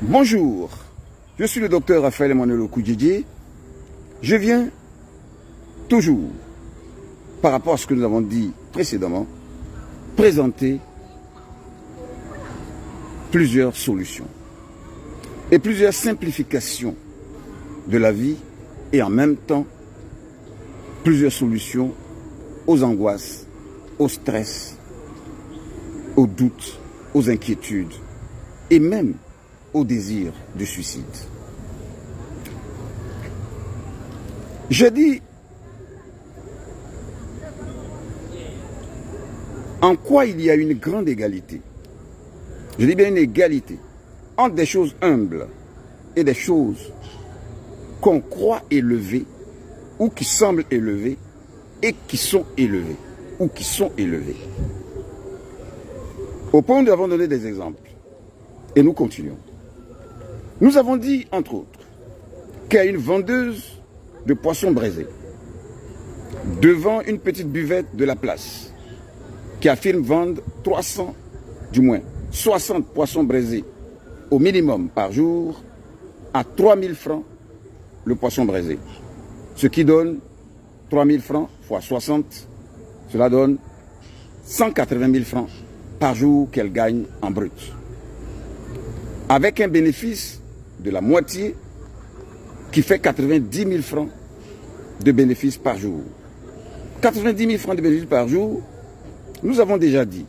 Bonjour, je suis le docteur Raphaël Emmanuel Okudjidji. Je viens toujours, par rapport à ce que nous avons dit précédemment, présenter plusieurs solutions et plusieurs simplifications de la vie et en même temps plusieurs solutions aux angoisses, au stress, aux doutes, aux inquiétudes et même au désir du suicide. Je dis en quoi il y a une grande égalité. Je dis bien une égalité entre des choses humbles et des choses qu'on croit élevées ou qui semblent élevées et qui sont élevées ou qui sont élevées. Au point où nous avons donné des exemples et nous continuons. Nous avons dit, entre autres, qu'il y a une vendeuse de poissons braisés devant une petite buvette de la place qui affirme vendre 60 poissons braisés au minimum par jour à 3000 francs le poisson braisé. Ce qui donne 3000 francs fois 60, cela donne 180 000 francs par jour qu'elle gagne en brut. Avec un bénéfice de la moitié qui fait 90 000 francs de bénéfices par jour. 90 000 francs de bénéfices par jour, nous avons déjà dit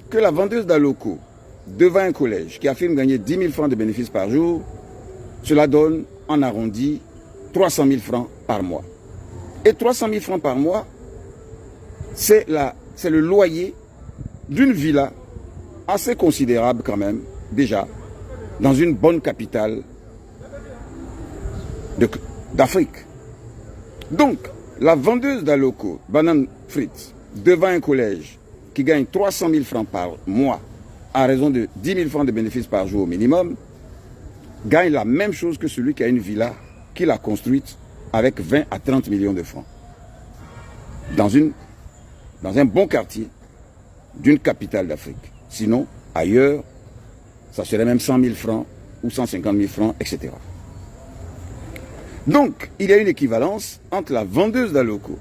que la vendeuse d'Aloco devant un collège qui affirme gagner 10 000 francs de bénéfices par jour, cela donne en arrondi 300 000 francs par mois. Et 300 000 francs par mois, c'est le loyer d'une villa assez considérable quand même, déjà, dans une bonne capitale d'Afrique. Donc, la vendeuse d'Aloco, Banane Frites, devant un collège qui gagne 300 000 francs par mois à raison de 10 000 francs de bénéfices par jour au minimum, gagne la même chose que celui qui a une villa qu'il a construite avec 20 à 30 millions de francs. Dans un bon quartier d'une capitale d'Afrique. Sinon, ailleurs, ça serait même 100 000 francs ou 150 000 francs, etc. Donc, il y a une équivalence entre la vendeuse d'Aloco,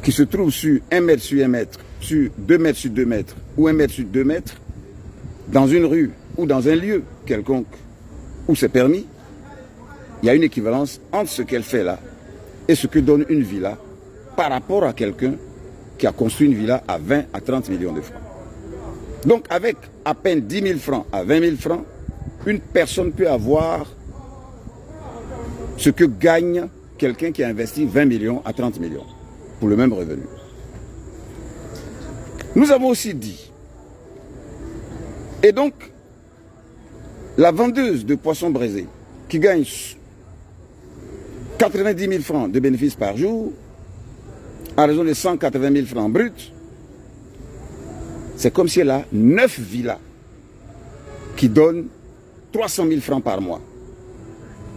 qui se trouve sur 1 mètre sur 1 mètre, sur 2 mètres sur 2 mètres, ou 1 mètre sur 2 mètres, dans une rue ou dans un lieu quelconque où c'est permis. Il y a une équivalence entre ce qu'elle fait là et ce que donne une villa par rapport à quelqu'un qui a construit une villa à 20 à 30 millions de francs. Donc, avec à peine 10 000 francs à 20 000 francs, une personne peut avoir ce que gagne quelqu'un qui a investi 20 millions à 30 millions pour le même revenu. Nous avons aussi dit, et donc, la vendeuse de poissons braisés qui gagne 90 000 francs de bénéfices par jour, à raison de 180 000 francs bruts, c'est comme si elle a 9 villas qui donnent 300 000 francs par mois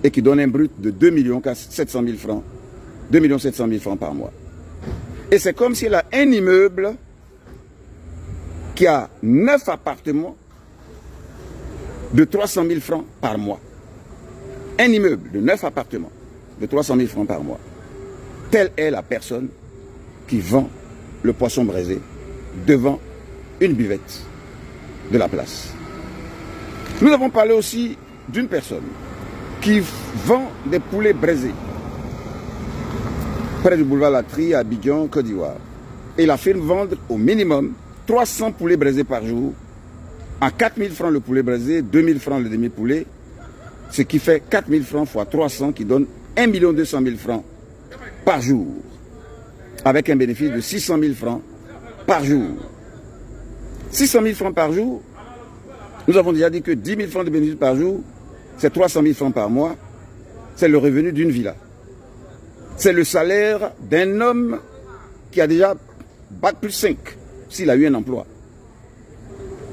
et qui donnent un brut de 2 700 000 francs, 2 700 000 francs par mois. Et c'est comme si elle a un immeuble qui a 9 appartements de 300 000 francs par mois. Un immeuble de 9 appartements de 300 000 francs par mois. Telle est la personne qui vend le poisson braisé devant une buvette de la place. Nous avons parlé aussi d'une personne qui vend des poulets braisés près du boulevard Latry à Abidjan, Côte d'Ivoire. Et la firme vend au minimum 300 poulets braisés par jour à 4 000 francs le poulet braisé, 2 000 francs le demi-poulet, ce qui fait 4 000 francs fois 300 qui donne 1 200 000 francs par jour, avec un bénéfice de 600 000 francs par jour. 600 000 francs par jour, nous avons déjà dit que 10 000 francs de bénéfice par jour, c'est 300 000 francs par mois, c'est le revenu d'une villa. C'est le salaire d'un homme qui a déjà Bac plus 5, s'il a eu un emploi.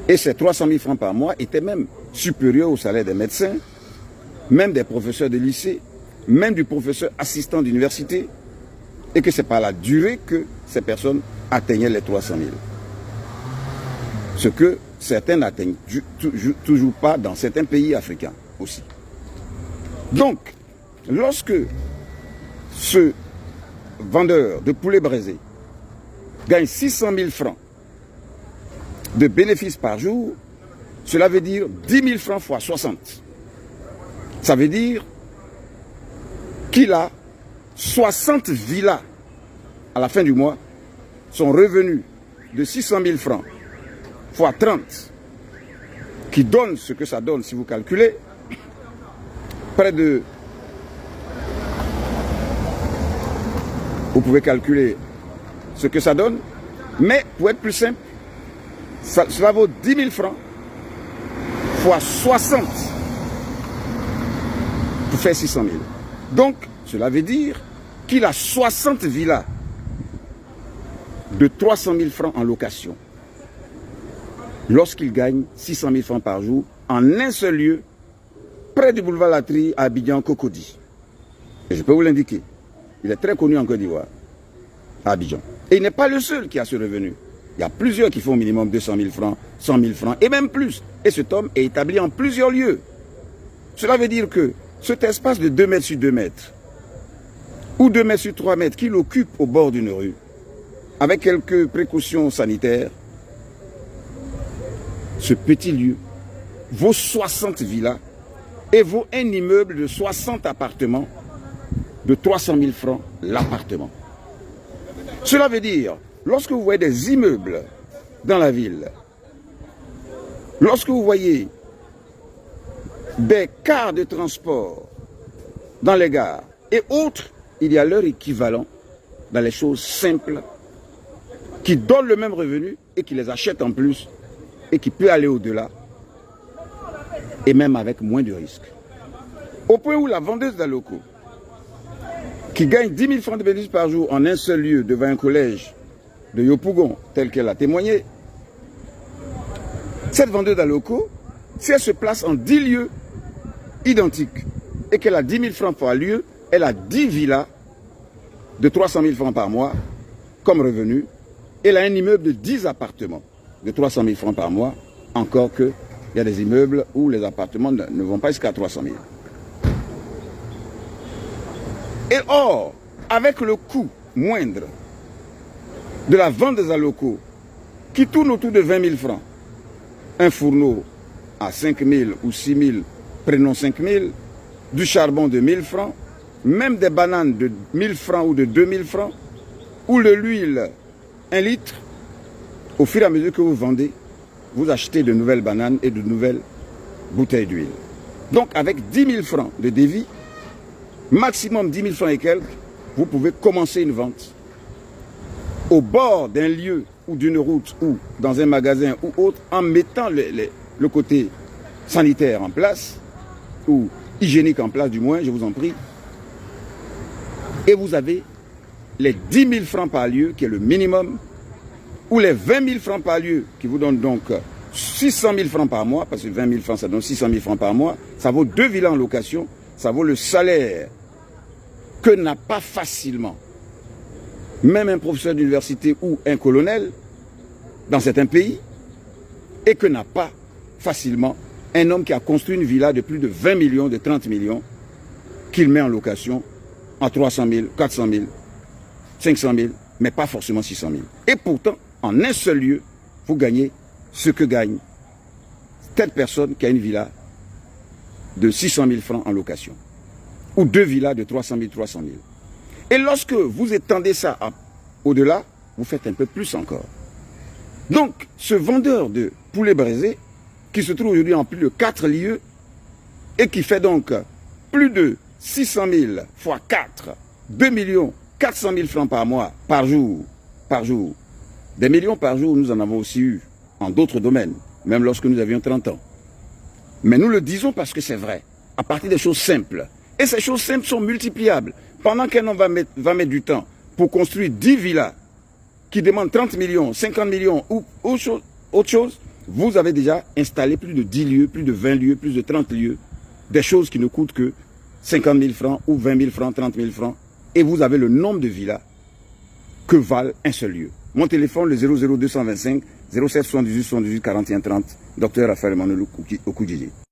Et ces 300 000 francs par mois étaient même supérieurs au salaire des médecins, même des professeurs de lycée, même du professeur assistant d'université, et que c'est par la durée que ces personnes atteignaient les 300 000. Ce que certains n'atteignent toujours pas dans certains pays africains aussi. Donc, lorsque ce vendeur de poulet braisé gagne 600 000 francs de bénéfices par jour, cela veut dire 10 000 francs fois 60. Ça veut dire qu'il a 60 villas à la fin du mois. Son revenu de 600 000 francs fois 30, qui donne ce que ça donne si vous calculez, près de... Vous pouvez calculer ce que ça donne, mais pour être plus simple, cela vaut 10 000 francs fois 60 pour faire 600 000. Donc, cela veut dire qu'il a 60 villas de 300 000 francs en location lorsqu'il gagne 600 000 francs par jour en un seul lieu, près du boulevard Latry à Abidjan-Cocody. Et je peux vous l'indiquer, il est très connu en Côte d'Ivoire, à Abidjan. Et il n'est pas le seul qui a ce revenu. Il y a plusieurs qui font au minimum 200 000 francs, 100 000 francs et même plus. Et cet homme est établi en plusieurs lieux. Cela veut dire que cet espace de 2 mètres sur 2 mètres, ou 2 mètres sur 3 mètres qu'il occupe au bord d'une rue, avec quelques précautions sanitaires, ce petit lieu vaut 60 villas et vaut un immeuble de 60 appartements de 300 000 francs l'appartement. Cela veut dire, lorsque vous voyez des immeubles dans la ville, lorsque vous voyez des cars de transport dans les gares et autres, il y a leur équivalent dans les choses simples qui donnent le même revenu et qui les achètent en plus et qui peut aller au-delà et même avec moins de risques. Au point où la vendeuse d'Aloko, qui gagne 10 000 francs de bénéfice par jour en un seul lieu devant un collège de Yopougon, tel qu'elle a témoigné, cette vendeuse d'Aloko, si elle se place en 10 lieux identiques et qu'elle a 10 000 francs par lieu, elle a 10 villas de 300 000 francs par mois comme revenu. Elle a un immeuble de 10 appartements de 300 000 francs par mois, encore qu'il y a des immeubles où les appartements ne vont pas jusqu'à 300 000. Et or, avec le coût moindre de la vente des Aloko, qui tourne autour de 20 000 francs, un fourneau à 5 000 ou 6 000, prenons 5 000, du charbon de 1 000 francs, même des bananes de 1 000 francs ou de 2 000 francs, ou de l'huile 1 litre, au fur et à mesure que vous vendez, vous achetez de nouvelles bananes et de nouvelles bouteilles d'huile. Donc avec 10 000 francs de devis, maximum 10 000 francs et quelques, vous pouvez commencer une vente au bord d'un lieu ou d'une route ou dans un magasin ou autre, en mettant le côté sanitaire en place, ou hygiénique en place du moins, je vous en prie. Et vous avez les 10 000 francs par lieu, qui est le minimum, ou les 20 000 francs par lieu, qui vous donnent donc 600 000 francs par mois, parce que 20 000 francs, ça donne 600 000 francs par mois, ça vaut 2 villas en location, ça vaut le salaire que n'a pas facilement même un professeur d'université ou un colonel dans certains pays, et que n'a pas facilement un homme qui a construit une villa de plus de 20 millions, de 30 millions, qu'il met en location à 300 000, 400 000, 500 000, mais pas forcément 600 000. Et pourtant, en un seul lieu, vous gagnez ce que gagne telle personne qui a une villa de 600 000 francs en location, ou 2 villas de 300 000, 300 000. Et lorsque vous étendez ça au-delà, vous faites un peu plus encore. Donc, ce vendeur de poulet braisé, qui se trouve aujourd'hui en plus de 4 lieux, et qui fait donc plus de 600 000 fois 4, 2 400 000 francs par mois, par jour. Des millions par jour, nous en avons aussi eu en d'autres domaines, même lorsque nous avions 30 ans. Mais nous le disons parce que c'est vrai, à partir des choses simples. Et ces choses simples sont multipliables. Pendant qu'un homme va mettre du temps pour construire 10 villas qui demandent 30 millions, 50 millions ou autre chose, vous avez déjà installé plus de 10 lieux, plus de 20 lieux, plus de 30 lieux, des choses qui ne coûtent que 50 000 francs ou 20 000 francs, 30 000 francs, et vous avez le nombre de villas que valent un seul lieu. Mon téléphone, le 00225 07 78 78 41 30, Dr Raphaël Emmanuel Okudjiji.